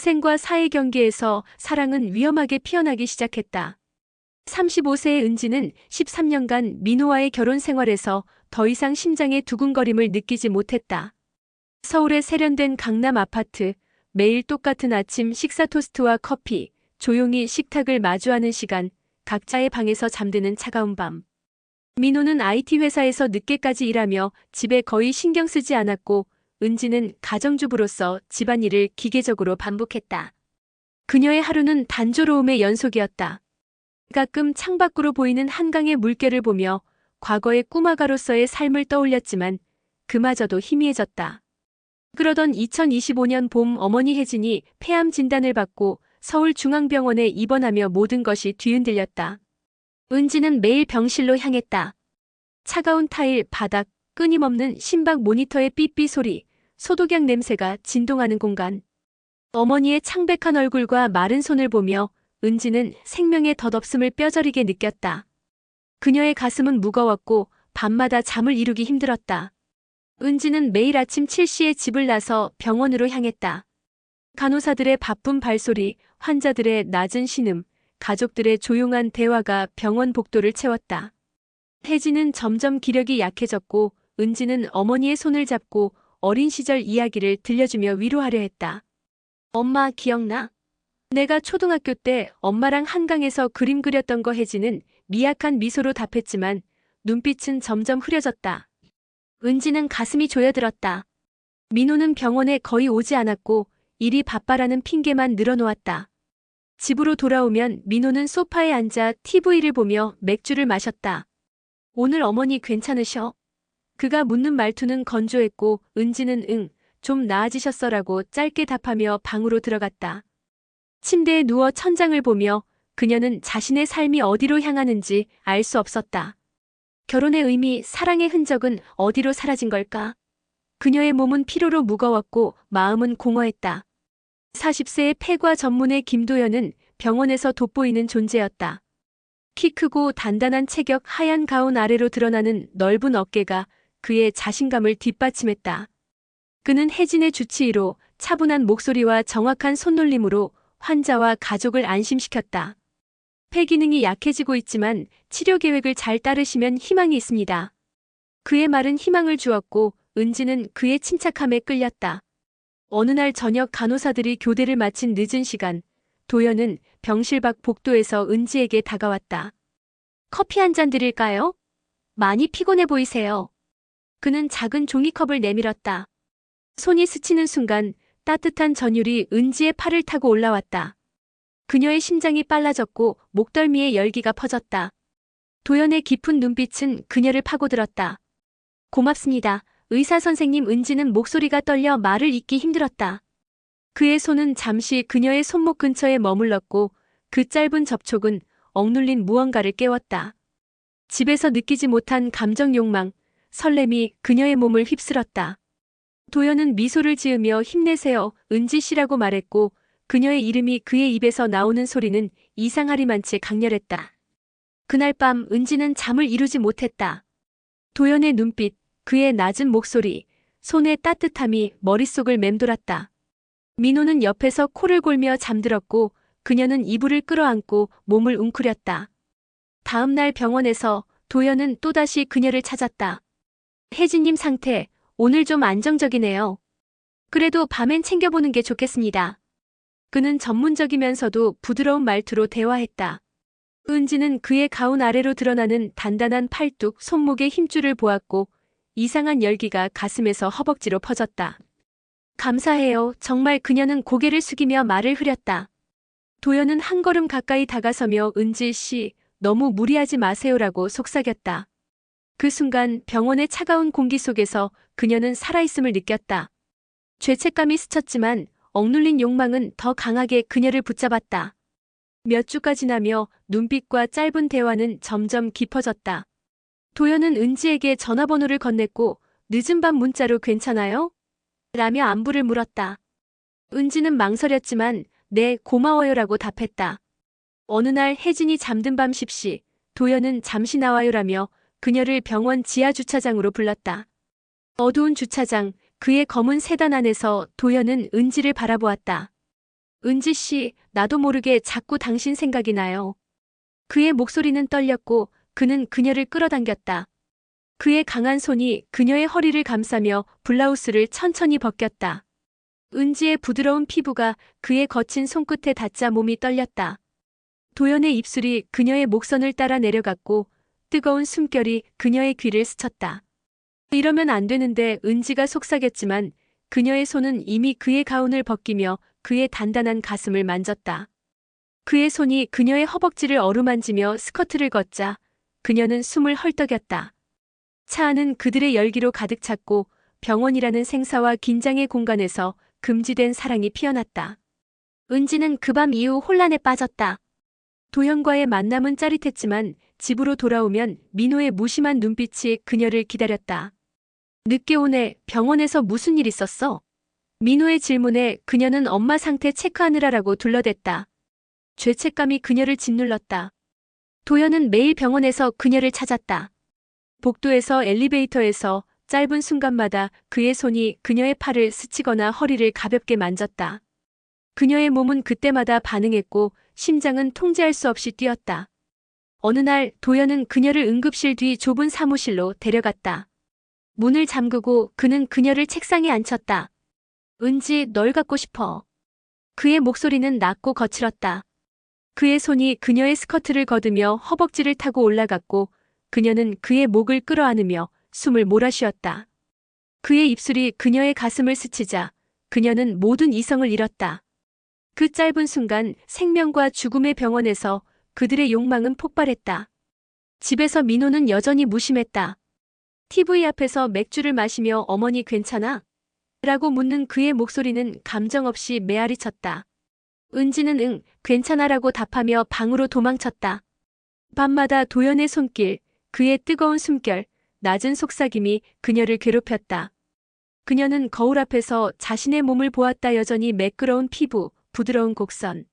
일생과 사의 경계에서 사랑은 위험하게 피어나기 시작했다. 35세의 은지는 13년간 민호와의 결혼 생활에서 더 이상 심장의 두근거림을 느끼지 못했다. 서울의 세련된 강남 아파트, 매일 똑같은 아침 식사 토스트와 커피, 조용히 식탁을 마주하는 시간, 각자의 방에서 잠드는 차가운 밤. 민호는 IT 회사에서 늦게까지 일하며 집에 거의 신경 쓰지 않았고, 은지는 가정주부로서 집안일을 기계적으로 반복했다. 그녀의 하루는 단조로움의 연속이었다. 가끔 창밖으로 보이는 한강의 물결을 보며 과거의 꿈아가로서의 삶을 떠올렸지만 그마저도 희미해졌다. 그러던 2025년 봄 어머니 혜진이 폐암 진단을 받고 서울중앙병원에 입원하며 모든 것이 뒤흔들렸다. 은지는 매일 병실로 향했다. 차가운 타일, 바닥, 끊임없는 심박 모니터의 삐삐 소리, 소독약 냄새가 진동하는 공간. 어머니의 창백한 얼굴과 마른 손을 보며 은지는 생명의 덧없음을 뼈저리게 느꼈다. 그녀의 가슴은 무거웠고 밤마다 잠을 이루기 힘들었다. 은지는 매일 아침 7시에 집을 나서 병원으로 향했다. 간호사들의 바쁜 발소리, 환자들의 낮은 신음, 가족들의 조용한 대화가 병원 복도를 채웠다. 혜진은 점점 기력이 약해졌고 은지는 어머니의 손을 잡고 어린 시절 이야기를 들려주며 위로하려 했다. 엄마 기억나? 내가 초등학교 때 엄마랑 한강에서 그림 그렸던 거. 혜진은 미약한 미소로 답했지만 눈빛은 점점 흐려졌다. 은지는 가슴이 조여들었다. 민호는 병원에 거의 오지 않았고 일이 바빠라는 핑계만 늘어놓았다. 집으로 돌아오면 민호는 소파에 앉아 TV를 보며 맥주를 마셨다. 오늘 어머니 괜찮으셔? 그가 묻는 말투는 건조했고 은지는 응, 좀 나아지셨어라고 짧게 답하며 방으로 들어갔다. 침대에 누워 천장을 보며 그녀는 자신의 삶이 어디로 향하는지 알 수 없었다. 결혼의 의미, 사랑의 흔적은 어디로 사라진 걸까? 그녀의 몸은 피로로 무거웠고 마음은 공허했다. 40세의 폐과 전문의 김도연은 병원에서 돋보이는 존재였다. 키 크고 단단한 체격, 하얀 가운 아래로 드러나는 넓은 어깨가 그의 자신감을 뒷받침했다. 그는 혜진의 주치의로 차분한 목소리와 정확한 손놀림으로 환자와 가족을 안심시켰다. 폐 기능이 약해지고 있지만 치료 계획을 잘 따르시면 희망이 있습니다. 그의 말은 희망을 주었고 은지는 그의 침착함에 끌렸다. 어느 날 저녁 간호사들이 교대를 마친 늦은 시간, 도연은 병실 밖 복도에서 은지에게 다가왔다. 커피 한 잔 드릴까요? 많이 피곤해 보이세요. 그는 작은 종이컵을 내밀었다. 손이 스치는 순간 따뜻한 전율이 은지의 팔을 타고 올라왔다. 그녀의 심장이 빨라졌고 목덜미에 열기가 퍼졌다. 도연의 깊은 눈빛은 그녀를 파고들었다. 고맙습니다. 의사 선생님. 은지는 목소리가 떨려 말을 잇기 힘들었다. 그의 손은 잠시 그녀의 손목 근처에 머물렀고 그 짧은 접촉은 억눌린 무언가를 깨웠다. 집에서 느끼지 못한 감정 욕망, 설렘이 그녀의 몸을 휩쓸었다. 도연은 미소를 지으며 힘내세요, 은지 씨라고 말했고 그녀의 이름이 그의 입에서 나오는 소리는 이상하리만치 강렬했다. 그날 밤 은지는 잠을 이루지 못했다. 도연의 눈빛, 그의 낮은 목소리, 손의 따뜻함이 머릿속을 맴돌았다. 민호는 옆에서 코를 골며 잠들었고 그녀는 이불을 끌어안고 몸을 웅크렸다. 다음 날 병원에서 도연은 또다시 그녀를 찾았다. 혜진님 상태, 오늘 좀 안정적이네요. 그래도 밤엔 챙겨보는 게 좋겠습니다. 그는 전문적이면서도 부드러운 말투로 대화했다. 은지는 그의 가운 아래로 드러나는 단단한 팔뚝, 손목의 힘줄을 보았고 이상한 열기가 가슴에서 허벅지로 퍼졌다. 감사해요. 정말. 그녀는 고개를 숙이며 말을 흐렸다. 도연은 한 걸음 가까이 다가서며 은지 씨, 너무 무리하지 마세요라고 속삭였다. 그 순간 병원의 차가운 공기 속에서 그녀는 살아있음을 느꼈다. 죄책감이 스쳤지만 억눌린 욕망은 더 강하게 그녀를 붙잡았다. 몇 주가 지나며 눈빛과 짧은 대화는 점점 깊어졌다. 도연은 은지에게 전화번호를 건넸고 늦은 밤 문자로 괜찮아요? 라며 안부를 물었다. 은지는 망설였지만 네, 고마워요라고 답했다. 어느 날 혜진이 잠든 밤 10시, 도연은 잠시 나와요라며 그녀를 병원 지하 주차장으로 불렀다. 어두운 주차장, 그의 검은 세단 안에서 도연은 은지를 바라보았다. 은지 씨, 나도 모르게 자꾸 당신 생각이 나요. 그의 목소리는 떨렸고 그는 그녀를 끌어당겼다. 그의 강한 손이 그녀의 허리를 감싸며 블라우스를 천천히 벗겼다. 은지의 부드러운 피부가 그의 거친 손끝에 닿자 몸이 떨렸다. 도연의 입술이 그녀의 목선을 따라 내려갔고 뜨거운 숨결이 그녀의 귀를 스쳤다. 이러면 안 되는데 은지가 속삭였지만 그녀의 손은 이미 그의 가운을 벗기며 그의 단단한 가슴을 만졌다. 그의 손이 그녀의 허벅지를 어루만지며 스커트를 걷자 그녀는 숨을 헐떡였다. 차 안은 그들의 열기로 가득 찼고 병원이라는 생사와 긴장의 공간에서 금지된 사랑이 피어났다. 은지는 그 밤 이후 혼란에 빠졌다. 도현과의 만남은 짜릿했지만 집으로 돌아오면 민호의 무심한 눈빛이 그녀를 기다렸다. 늦게 오네. 병원에서 무슨 일 있었어? 민호의 질문에 그녀는 엄마 상태 체크하느라라고 둘러댔다. 죄책감이 그녀를 짓눌렀다. 도현은 매일 병원에서 그녀를 찾았다. 복도에서 엘리베이터에서 짧은 순간마다 그의 손이 그녀의 팔을 스치거나 허리를 가볍게 만졌다. 그녀의 몸은 그때마다 반응했고 심장은 통제할 수 없이 뛰었다. 어느 날 도현은 그녀를 응급실 뒤 좁은 사무실로 데려갔다. 문을 잠그고 그는 그녀를 책상에 앉혔다. 은지, 널 갖고 싶어. 그의 목소리는 낮고 거칠었다. 그의 손이 그녀의 스커트를 걷으며 허벅지를 타고 올라갔고 그녀는 그의 목을 끌어안으며 숨을 몰아쉬었다. 그의 입술이 그녀의 가슴을 스치자 그녀는 모든 이성을 잃었다. 그 짧은 순간 생명과 죽음의 병원에서 그들의 욕망은 폭발했다. 집에서 민호는 여전히 무심했다. TV 앞에서 맥주를 마시며 어머니 괜찮아? 라고 묻는 그의 목소리는 감정 없이 메아리 쳤다. 은지는 응, 괜찮아라고 답하며 방으로 도망쳤다. 밤마다 도연의 손길, 그의 뜨거운 숨결, 낮은 속삭임이 그녀를 괴롭혔다. 그녀는 거울 앞에서 자신의 몸을 보았다. 여전히 매끄러운 피부, 부드러운 곡선.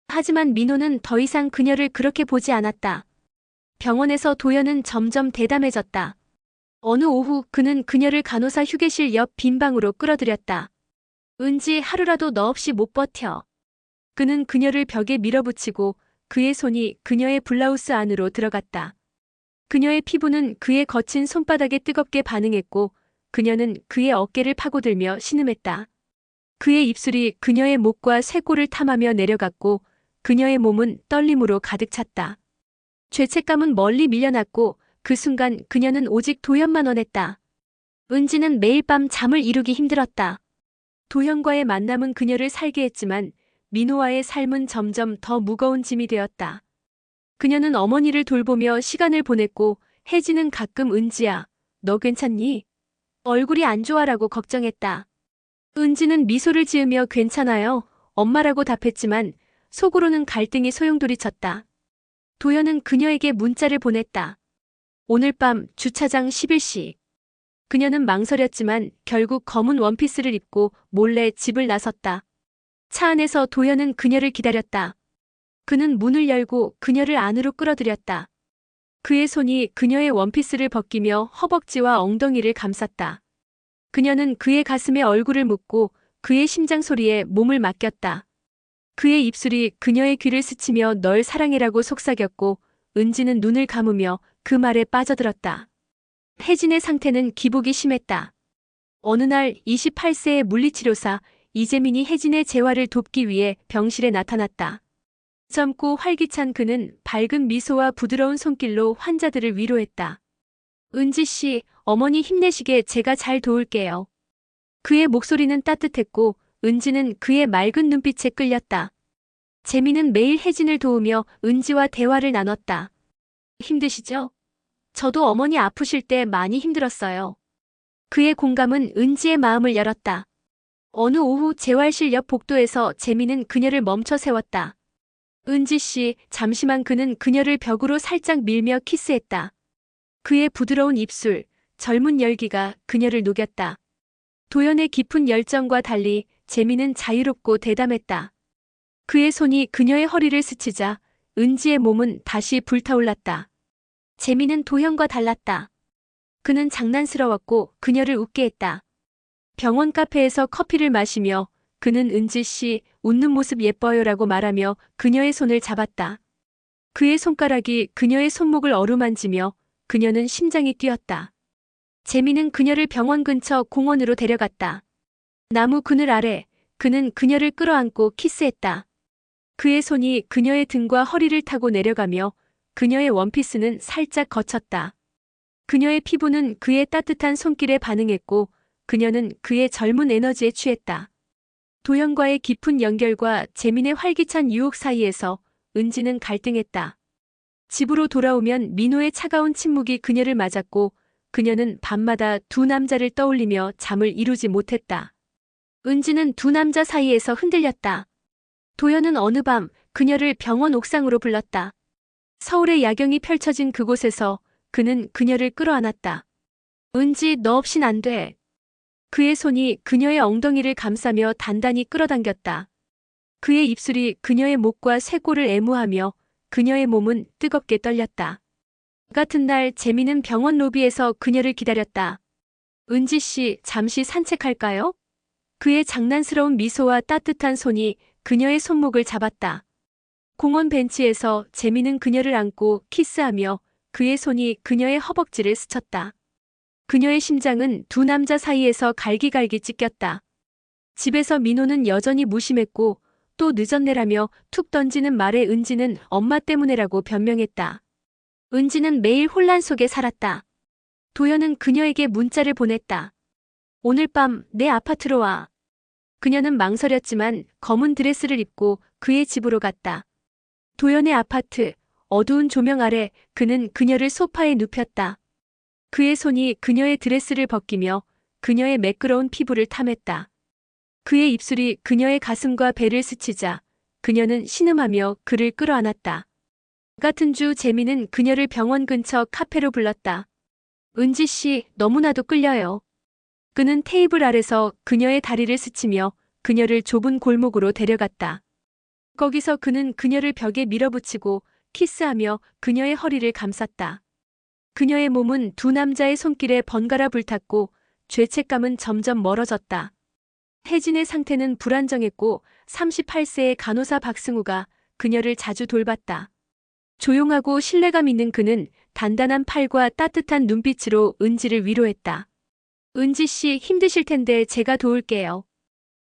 하지만 민호는 더 이상 그녀를 그렇게 보지 않았다. 병원에서 도연은 점점 대담해졌다. 어느 오후 그는 그녀를 간호사 휴게실 옆 빈 방으로 끌어들였다. 은지, 하루라도 너 없이 못 버텨. 그는 그녀를 벽에 밀어붙이고 그의 손이 그녀의 블라우스 안으로 들어갔다. 그녀의 피부는 그의 거친 손바닥에 뜨겁게 반응했고 그녀는 그의 어깨를 파고들며 신음했다. 그의 입술이 그녀의 목과 쇄골을 탐하며 내려갔고 그녀의 몸은 떨림으로 가득 찼다. 죄책감은 멀리 밀려났고 그 순간 그녀는 오직 도현만 원했다. 은지는 매일 밤 잠을 이루기 힘들었다. 도현과의 만남은 그녀를 살게 했지만 민호와의 삶은 점점 더 무거운 짐이 되었다. 그녀는 어머니를 돌보며 시간을 보냈고 혜진은 가끔 은지야, 너 괜찮니? 얼굴이 안 좋아라고 걱정했다. 은지는 미소를 지으며 괜찮아요, 엄마라고 답했지만 속으로는 갈등이 소용돌이쳤다. 도현은 그녀에게 문자를 보냈다. 오늘 밤 주차장 11시. 그녀는 망설였지만 결국 검은 원피스를 입고 몰래 집을 나섰다. 차 안에서 도현은 그녀를 기다렸다. 그는 문을 열고 그녀를 안으로 끌어들였다. 그의 손이 그녀의 원피스를 벗기며 허벅지와 엉덩이를 감쌌다. 그녀는 그의 가슴에 얼굴을 묻고 그의 심장 소리에 몸을 맡겼다. 그의 입술이 그녀의 귀를 스치며 널 사랑해라고 속삭였고 은지는 눈을 감으며 그 말에 빠져들었다. 혜진의 상태는 기복이 심했다. 어느 날 28세의 물리치료사 이재민이 혜진의 재활을 돕기 위해 병실에 나타났다. 젊고 활기찬 그는 밝은 미소와 부드러운 손길로 환자들을 위로했다. 은지 씨, 어머니 힘내시게 제가 잘 도울게요. 그의 목소리는 따뜻했고 은지는 그의 맑은 눈빛에 끌렸다. 재민은 매일 혜진을 도우며 은지와 대화를 나눴다. 힘드시죠? 저도 어머니 아프실 때 많이 힘들었어요. 그의 공감은 은지의 마음을 열었다. 어느 오후 재활실 옆 복도에서 재민은 그녀를 멈춰 세웠다. 은지 씨, 잠시만. 그는 그녀를 벽으로 살짝 밀며 키스했다. 그의 부드러운 입술, 젊은 열기가 그녀를 녹였다. 도연의 깊은 열정과 달리 재민은 자유롭고 대담했다. 그의 손이 그녀의 허리를 스치자 은지의 몸은 다시 불타올랐다. 재민은 도현과 달랐다. 그는 장난스러웠고 그녀를 웃게 했다. 병원 카페에서 커피를 마시며 그는 은지 씨, 웃는 모습 예뻐요라고 말하며 그녀의 손을 잡았다. 그의 손가락이 그녀의 손목을 어루만지며 그녀는 심장이 뛰었다. 재민은 그녀를 병원 근처 공원으로 데려갔다. 나무 그늘 아래 그는 그녀를 끌어안고 키스했다. 그의 손이 그녀의 등과 허리를 타고 내려가며 그녀의 원피스는 살짝 거쳤다. 그녀의 피부는 그의 따뜻한 손길에 반응했고 그녀는 그의 젊은 에너지에 취했다. 도연과의 깊은 연결과 재민의 활기찬 유혹 사이에서 은지는 갈등했다. 집으로 돌아오면 민호의 차가운 침묵이 그녀를 맞았고 그녀는 밤마다 두 남자를 떠올리며 잠을 이루지 못했다. 은지는 두 남자 사이에서 흔들렸다. 도연은 어느 밤 그녀를 병원 옥상으로 불렀다. 서울의 야경이 펼쳐진 그곳에서 그는 그녀를 끌어안았다. 은지, 너 없인 안 돼. 그의 손이 그녀의 엉덩이를 감싸며 단단히 끌어당겼다. 그의 입술이 그녀의 목과 쇄골을 애무하며 그녀의 몸은 뜨겁게 떨렸다. 같은 날 재민은 병원 로비에서 그녀를 기다렸다. 은지 씨, 잠시 산책할까요? 그의 장난스러운 미소와 따뜻한 손이 그녀의 손목을 잡았다. 공원 벤치에서 재민은 그녀를 안고 키스하며 그의 손이 그녀의 허벅지를 스쳤다. 그녀의 심장은 두 남자 사이에서 갈기갈기 찢겼다. 집에서 민호는 여전히 무심했고 또 늦었네라며 툭 던지는 말에 은지는 엄마 때문에라고 변명했다. 은지는 매일 혼란 속에 살았다. 도연은 그녀에게 문자를 보냈다. 오늘 밤 내 아파트로 와. 그녀는 망설였지만 검은 드레스를 입고 그의 집으로 갔다. 도연의 아파트, 어두운 조명 아래 그는 그녀를 소파에 눕혔다. 그의 손이 그녀의 드레스를 벗기며 그녀의 매끄러운 피부를 탐했다. 그의 입술이 그녀의 가슴과 배를 스치자 그녀는 신음하며 그를 끌어안았다. 같은 주 재민은 그녀를 병원 근처 카페로 불렀다. 은지 씨, 너무나도 끌려요. 그는 테이블 아래서 그녀의 다리를 스치며 그녀를 좁은 골목으로 데려갔다. 거기서 그는 그녀를 벽에 밀어붙이고 키스하며 그녀의 허리를 감쌌다. 그녀의 몸은 두 남자의 손길에 번갈아 불탔고 죄책감은 점점 멀어졌다. 혜진의 상태는 불안정했고 38세의 간호사 박승우가 그녀를 자주 돌봤다. 조용하고 신뢰감 있는 그는 단단한 팔과 따뜻한 눈빛으로 은지를 위로했다. 은지 씨, 힘드실 텐데 제가 도울게요.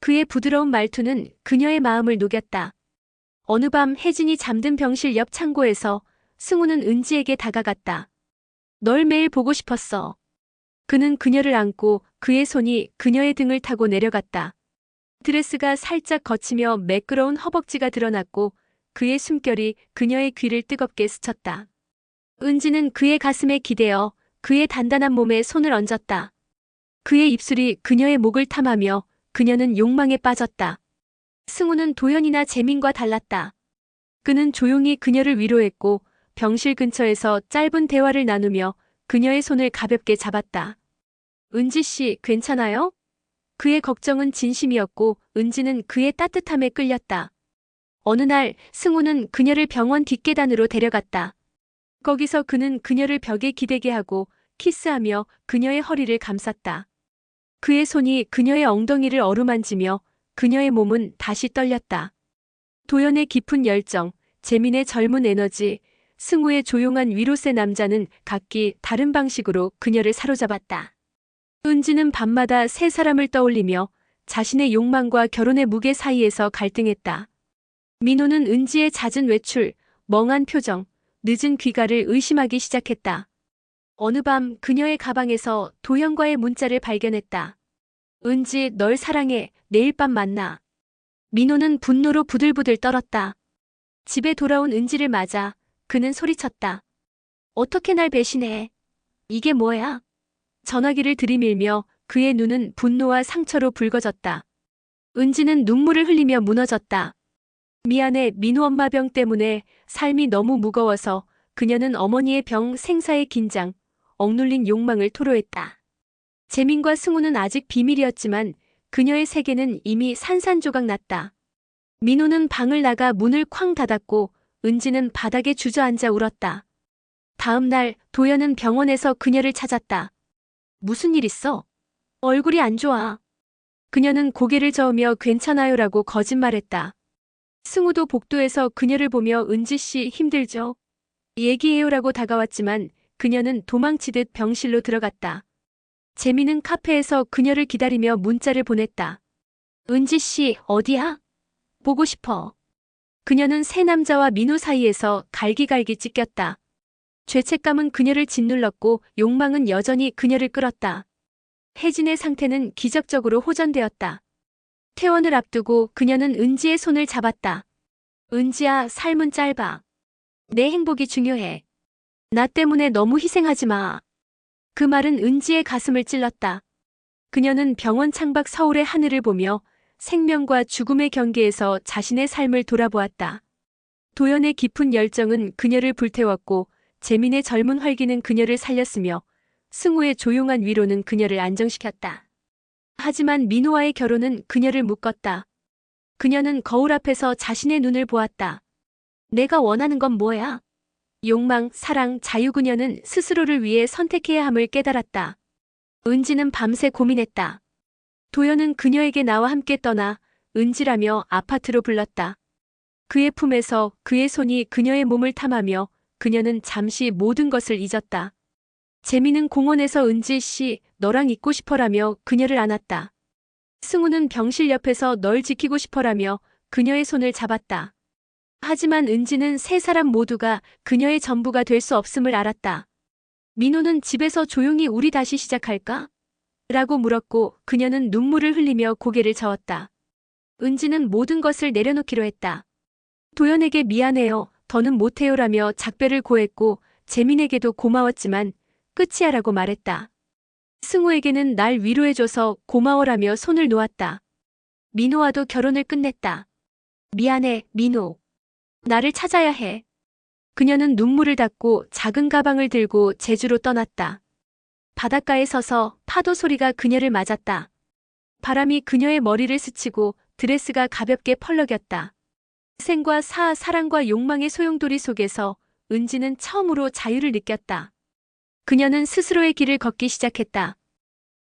그의 부드러운 말투는 그녀의 마음을 녹였다. 어느 밤 혜진이 잠든 병실 옆 창고에서 승우는 은지에게 다가갔다. 널 매일 보고 싶었어. 그는 그녀를 안고 그의 손이 그녀의 등을 타고 내려갔다. 드레스가 살짝 거치며 매끄러운 허벅지가 드러났고 그의 숨결이 그녀의 귀를 뜨겁게 스쳤다. 은지는 그의 가슴에 기대어 그의 단단한 몸에 손을 얹었다. 그의 입술이 그녀의 목을 탐하며 그녀는 욕망에 빠졌다. 승우는 도연이나 재민과 달랐다. 그는 조용히 그녀를 위로했고 병실 근처에서 짧은 대화를 나누며 그녀의 손을 가볍게 잡았다. 은지 씨, 괜찮아요? 그의 걱정은 진심이었고 은지는 그의 따뜻함에 끌렸다. 어느 날 승우는 그녀를 병원 뒷계단으로 데려갔다. 거기서 그는 그녀를 벽에 기대게 하고 키스하며 그녀의 허리를 감쌌다. 그의 손이 그녀의 엉덩이를 어루만지며 그녀의 몸은 다시 떨렸다. 도연의 깊은 열정, 재민의 젊은 에너지, 승우의 조용한 위로세 남자는 각기 다른 방식으로 그녀를 사로잡았다. 은지는 밤마다 세 사람을 떠올리며 자신의 욕망과 결혼의 무게 사이에서 갈등했다. 민호는 은지의 잦은 외출, 멍한 표정, 늦은 귀가를 의심하기 시작했다. 어느 밤 그녀의 가방에서 도연과의 문자를 발견했다. 은지, 널 사랑해. 내일 밤 만나. 민호는 분노로 부들부들 떨었다. 집에 돌아온 은지를 맞아 그는 소리쳤다. 어떻게 날 배신해? 이게 뭐야? 전화기를 들이밀며 그의 눈은 분노와 상처로 붉어졌다. 은지는 눈물을 흘리며 무너졌다. 미안해, 민호 엄마 병 때문에 삶이 너무 무거워서. 그녀는 어머니의 병, 생사의 긴장, 억눌린 욕망을 토로했다. 재민과 승우는 아직 비밀이었지만 그녀의 세계는 이미 산산조각 났다. 민호는 방을 나가 문을 쾅 닫았고 은지는 바닥에 주저앉아 울었다. 다음 날 도연은 병원에서 그녀를 찾았다. 무슨 일 있어? 얼굴이 안 좋아. 그녀는 고개를 저으며 괜찮아요라고 거짓말했다. 승우도 복도에서 그녀를 보며 은지 씨 힘들죠? 얘기해요라고 다가왔지만 그녀는 도망치듯 병실로 들어갔다. 재미는 카페에서 그녀를 기다리며 문자를 보냈다. 은지 씨 어디야? 보고 싶어. 그녀는 새 남자와 민호 사이에서 갈기갈기 찢겼다. 죄책감은 그녀를 짓눌렀고 욕망은 여전히 그녀를 끌었다. 혜진의 상태는 기적적으로 호전되었다. 퇴원을 앞두고 그녀는 은지의 손을 잡았다. 은지야, 삶은 짧아. 내 행복이 중요해. 나 때문에 너무 희생하지 마. 그 말은 은지의 가슴을 찔렀다. 그녀는 병원 창밖 서울의 하늘을 보며 생명과 죽음의 경계에서 자신의 삶을 돌아보았다. 도연의 깊은 열정은 그녀를 불태웠고 재민의 젊은 활기는 그녀를 살렸으며 승우의 조용한 위로는 그녀를 안정시켰다. 하지만 민호와의 결혼은 그녀를 묶었다. 그녀는 거울 앞에서 자신의 눈을 보았다. 내가 원하는 건 뭐야? 욕망, 사랑, 자유. 그녀는 스스로를 위해 선택해야 함을 깨달았다. 은지는 밤새 고민했다. 도연은 그녀에게 나와 함께 떠나 은지라며 아파트로 불렀다. 그의 품에서 그의 손이 그녀의 몸을 탐하며 그녀는 잠시 모든 것을 잊었다. 재미는 공원에서 은지 씨, 너랑 있고 싶어라며 그녀를 안았다. 승우는 병실 옆에서 널 지키고 싶어라며 그녀의 손을 잡았다. 하지만 은지는 세 사람 모두가 그녀의 전부가 될 수 없음을 알았다. 민호는 집에서 조용히 우리 다시 시작할까? 라고 물었고 그녀는 눈물을 흘리며 고개를 저었다. 은지는 모든 것을 내려놓기로 했다. 도연에게 미안해요, 더는 못해요라며 작별을 고했고 재민에게도 고마웠지만 끝이야 라고 말했다. 승우에게는 날 위로해줘서 고마워라며 손을 놓았다. 민호와도 결혼을 끝냈다. 미안해, 민호. 나를 찾아야 해. 그녀는 눈물을 닦고 작은 가방을 들고 제주로 떠났다. 바닷가에 서서 파도 소리가 그녀를 맞았다. 바람이 그녀의 머리를 스치고 드레스가 가볍게 펄럭였다. 생과 사랑과 욕망의 소용돌이 속에서 은지는 처음으로 자유를 느꼈다. 그녀는 스스로의 길을 걷기 시작했다.